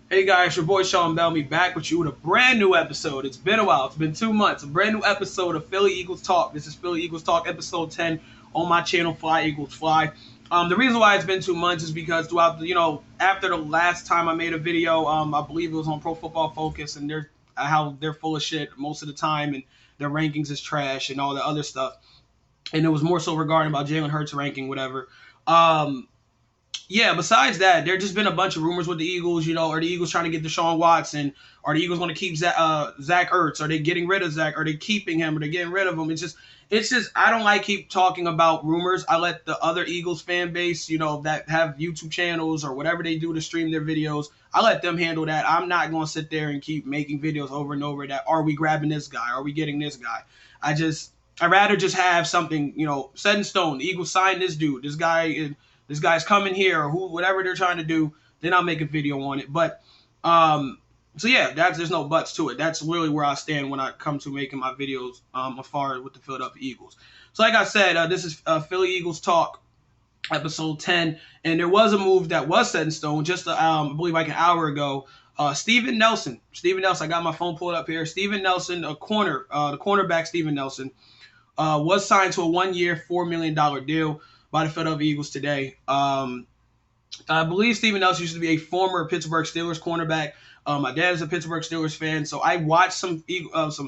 Hey guys, your boy Sean Bellamy back with you with a brand new episode. It's been a while. It's been 2 months. A brand new episode of Philly Eagles Talk. This is Philly Eagles Talk episode 10 on my channel, Fly Eagles Fly. The reason why it's been 2 months is because throughout after the last time I made a video, I believe it was on Pro Football Focus, and they're how they're full of shit most of the time, and their rankings is trash and all the other stuff. And it was more so regarding about Jalen Hurts ranking, whatever. Um, yeah, besides that, there just been a bunch of rumors with the Eagles. Are the Eagles trying to get Deshaun Watson? Are the Eagles going to keep Zach Ertz? Are they getting rid of Zach? Are they keeping him? Are they getting rid of him? It's just I don't like keep talking about rumors. I let the other Eagles fan base, that have YouTube channels or whatever they do to stream their videos, I let them handle that. I'm not going to sit there and keep making videos over and over that are we grabbing this guy? Are we getting this guy? I'd rather just have something, set in stone. The Eagles signed this dude. This guy's coming here, or whatever they're trying to do. Then I'll make a video on it. But so yeah, there's no buts to it. That's really where I stand when I come to making my videos as far as with the Philadelphia Eagles. So like I said, this is Philly Eagles Talk, episode 10, and there was a move that was set in stone just I believe like an hour ago. Steven Nelson, I got my phone pulled up here. Steven Nelson, the cornerback Steven Nelson, was signed to a 1-year, $4 million deal by the Philadelphia Eagles today. I believe Steven Nelson used to be a former Pittsburgh Steelers cornerback. My dad is a Pittsburgh Steelers fan, so I watched some Eagles.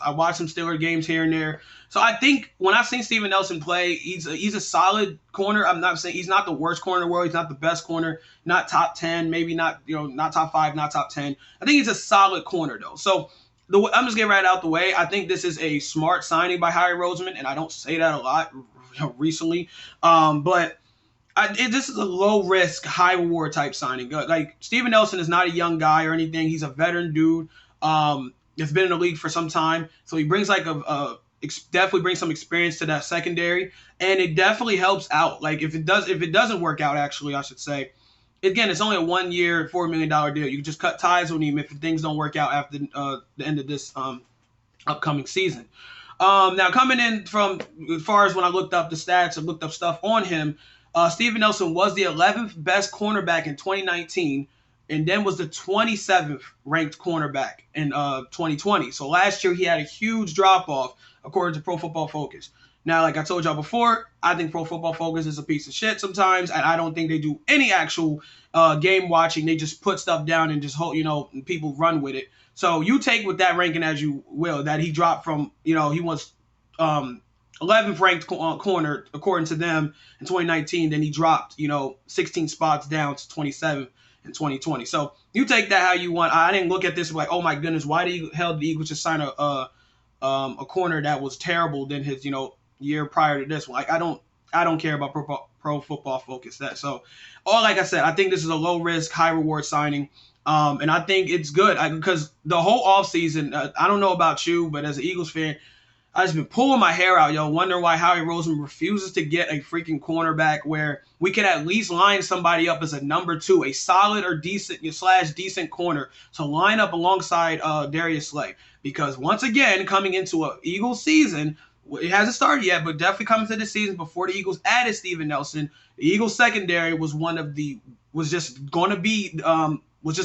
I watched some Steelers games here and there. So I think when I've seen Steven Nelson play, he's a solid corner. I'm not saying he's not the worst corner in the world. He's not the best corner. Not top 10, maybe not not top 5, not top 10. I think he's a solid corner though. So I'm just getting right out the way. I think this is a smart signing by Howie Roseman, and I don't say that a lot recently, but this is a low risk, high reward type signing. Like Steven Nelson is not a young guy or anything. He's a veteran dude. That's been in the league for some time, so he brings definitely brings some experience to that secondary, and it definitely helps out. Like if it doesn't work out, actually, I should say. Again, it's only a 1-year, $4 million deal. You can just cut ties with him if things don't work out after the end of this upcoming season. Now, coming in from as far as when I looked up the stats and looked up stuff on him, Steven Nelson was the 11th best cornerback in 2019, and then was the 27th ranked cornerback in 2020. So last year he had a huge drop off according to Pro Football Focus. Now, like I told y'all before, I think Pro Football Focus is a piece of shit sometimes, and I don't think they do any actual game watching. They just put stuff down and just hope and people run with it. So you take with that ranking as you will. That he dropped from he was 11th ranked corner according to them in 2019. Then he dropped 16 spots down to 27th in 2020. So you take that how you want. I didn't look at this like, oh my goodness, why the hell did the Eagles just sign a corner that was terrible than his year prior to this one? Like I don't care about Pro Football Focus that. So like I said, I think this is a low risk, high reward signing. And I think it's good because the whole offseason, I don't know about you, but as an Eagles fan, I just been pulling my hair out, wondering why Howie Roseman refuses to get a freaking cornerback where we could at least line somebody up as a number 2, a solid or decent corner to line up alongside Darius Slay. Because once again, coming into an Eagles season, it hasn't started yet, but definitely coming to the season before the Eagles added Steven Nelson, the Eagles secondary was just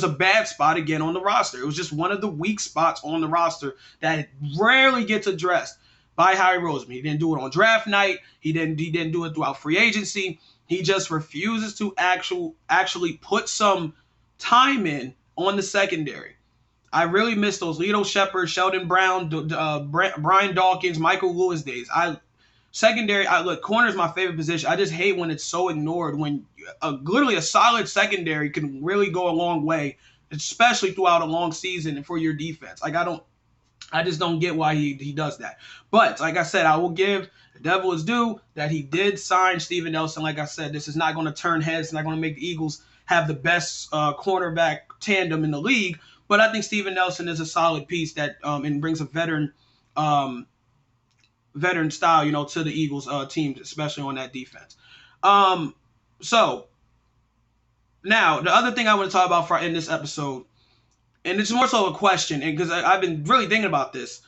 a bad spot again on the roster. It was just one of the weak spots on the roster that rarely gets addressed by Howie Roseman. He didn't do it on draft night. He didn't do it throughout free agency. He just refuses to actually put some time in on the secondary. I really miss those Lito Shepard, Sheldon Brown, Brian Dawkins, Michael Lewis days. Look, corner is my favorite position. I just hate when it's so ignored. When literally a solid secondary can really go a long way, especially throughout a long season and for your defense. Like I just don't get why he does that. But like I said, I will give the devil his due that he did sign Steven Nelson. Like I said, this is not going to turn heads. It's not going to make the Eagles have the best cornerback tandem in the league. But I think Steven Nelson is a solid piece that and brings a veteran style, to the Eagles teams, especially on that defense. So now the other thing I want to talk about in this episode, and it's more so a question, and because I've been really thinking about this,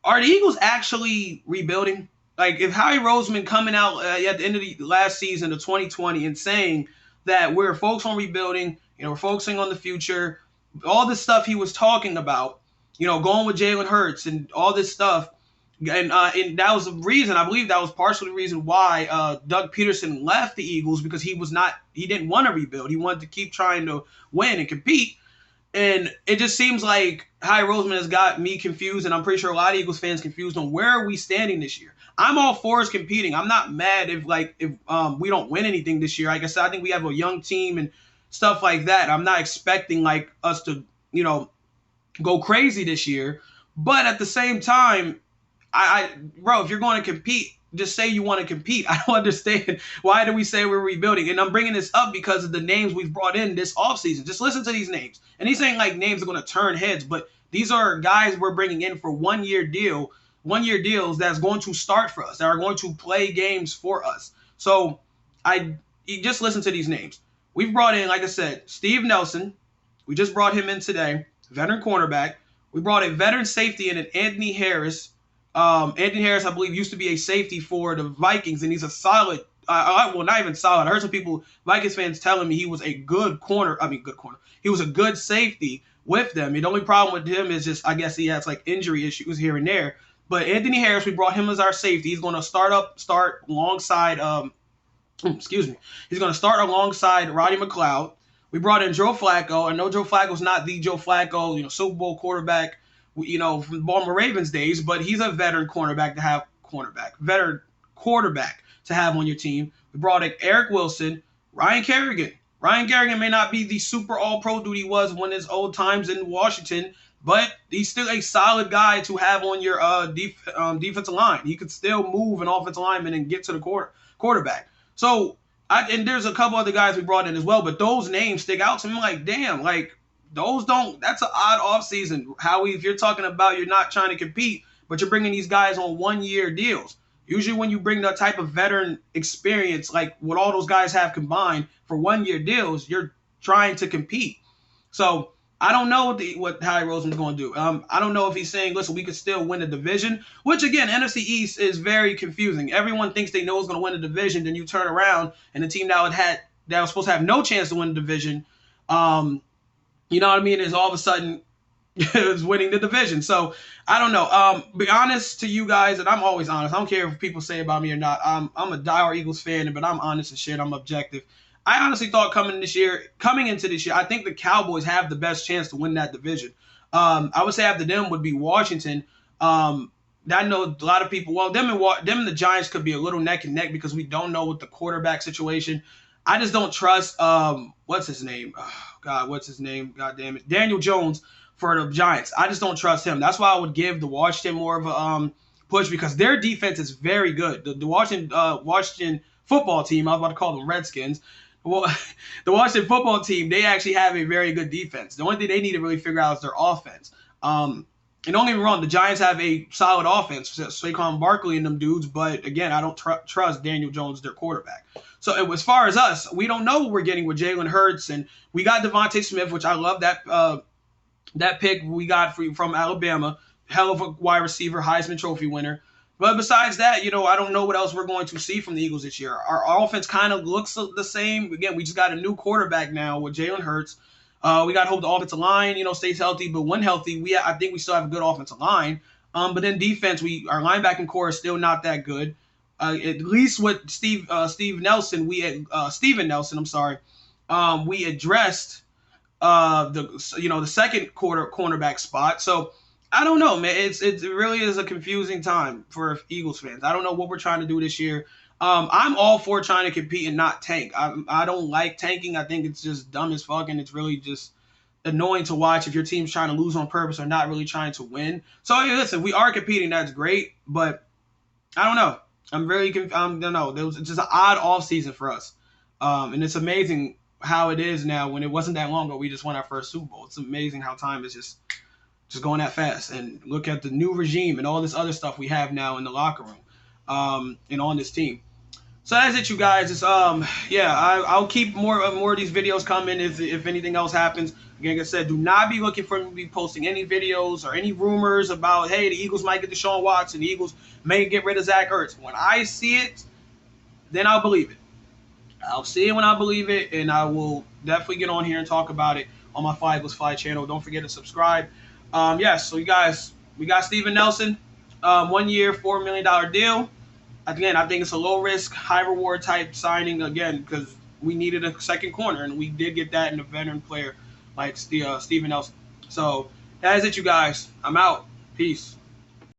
are the Eagles actually rebuilding? Like if Howie Roseman coming out at the end of the last season of 2020 and saying that we're focused on rebuilding. We're focusing on the future. All the stuff he was talking about, going with Jalen Hurts and all this stuff. And that was the reason, I believe that was partially the reason why Doug Peterson left the Eagles, because he didn't want to rebuild. He wanted to keep trying to win and compete. And it just seems like Howie Roseman has got me confused, and I'm pretty sure a lot of Eagles fans confused on where are we standing this year. I'm all for us competing. I'm not mad if we don't win anything this year. Like I said, I think we have a young team and stuff like that. I'm not expecting like us to, go crazy this year. But at the same time, bro, if you're going to compete, just say you want to compete. I don't understand why do we say we're rebuilding. And I'm bringing this up because of the names we've brought in this offseason. Just listen to these names. And these ain't like names that are going to turn heads, but these are guys we're bringing in for 1 year deals that's going to start for us, that are going to play games for us. So you just listen to these names. We've brought in, like I said, Steve Nelson. We just brought him in today, veteran cornerback. We brought a veteran safety in, Anthony Harris. Anthony Harris, I believe, used to be a safety for the Vikings, and he's a solid, well, not even solid. I heard some people, Vikings fans, telling me he was a good corner. He was a good safety with them. The only problem with him is just, I guess he has like injury issues here and there. But Anthony Harris, we brought him as our safety. He's going to start alongside, He's going to start alongside Roddy McLeod. We brought in Joe Flacco. I know Joe Flacco's not the Joe Flacco, Super Bowl quarterback, from the Baltimore Ravens days, but he's a veteran quarterback to have on your team. We brought in Eric Wilson, Ryan Kerrigan. Ryan Kerrigan may not be the super all-pro dude he was when his old times in Washington, but he's still a solid guy to have on your defensive line. He could still move an offensive lineman and get to the quarterback. So, and there's a couple other guys we brought in as well, but those names stick out to me like, damn, like, that's an odd offseason. Howie, if you're talking about you're not trying to compete, but you're bringing these guys on 1 year deals. Usually when you bring that type of veteran experience, like what all those guys have combined for 1 year deals, you're trying to compete. So I don't know what Howie Roseman's going to do. I don't know if he's saying, listen, we could still win the division, which again, NFC East is very confusing. Everyone thinks they know is going to win the division. Then you turn around and the team that was supposed to have no chance to win the division, you know what I mean, is all of a sudden is winning the division. So I don't know. Be honest to you guys, and I'm always honest. I don't care if people say about me or not. I'm a diehard Eagles fan, but I'm honest and shit. I'm objective. I honestly thought coming into this year, I think the Cowboys have the best chance to win that division. I would say after them would be Washington. I know a lot of people. Well, them and the Giants could be a little neck and neck because we don't know what the quarterback situation. I just don't trust. What's his name? Oh, God, what's his name? God damn it, Daniel Jones for the Giants. I just don't trust him. That's why I would give the Washington more of a push because their defense is very good. The Washington football team. I was about to call them Redskins. Well, the Washington football team, they actually have a very good defense. The only thing they need to really figure out is their offense. And don't get me wrong, the Giants have a solid offense, Saquon Barkley and them dudes, but again, I don't trust Daniel Jones, their quarterback. So as far as us, we don't know what we're getting with Jalen Hurts, and we got Devontae Smith, which I love that pick we got from Alabama, hell of a wide receiver, Heisman Trophy winner. But besides that, I don't know what else we're going to see from the Eagles this year. Our offense kind of looks the same. Again, we just got a new quarterback now with Jalen Hurts. We got to hope the offensive line, stays healthy. But when healthy, I think we still have a good offensive line. But then defense, our linebacking core is still not that good. At least with Steven Nelson, we addressed the second quarter cornerback spot. So I don't know, man. It really is a confusing time for Eagles fans. I don't know what we're trying to do this year. I'm all for trying to compete and not tank. I don't like tanking. I think it's just dumb as fuck, and it's really just annoying to watch if your team's trying to lose on purpose or not really trying to win. So hey, listen, we are competing. That's great, but I don't know. I'm very confused. I don't know. It's just an odd offseason for us, and it's amazing how it is now. When it wasn't that long ago, we just won our first Super Bowl. It's amazing how time is just going that fast. And look at the new regime and all this other stuff we have now in the locker room, and on this team. So that's it, you guys. It's I'll keep more of these videos coming if anything else happens. Again, like I said, do not be looking for me to be posting any videos or any rumors about, hey, the Eagles might get Deshaun Watson, the Eagles may get rid of Zach Ertz. When I see it, then I'll believe it. I'll see it when I believe it, and I will definitely get on here and talk about it on my 5 channel. Don't forget to subscribe. Yes, so you guys, we got Steven Nelson, 1 year, $4 million deal. Again, I think it's a low risk, high reward type signing again because we needed a second corner, and we did get that in a veteran player like Steven Nelson. So that is it, you guys. I'm out. Peace.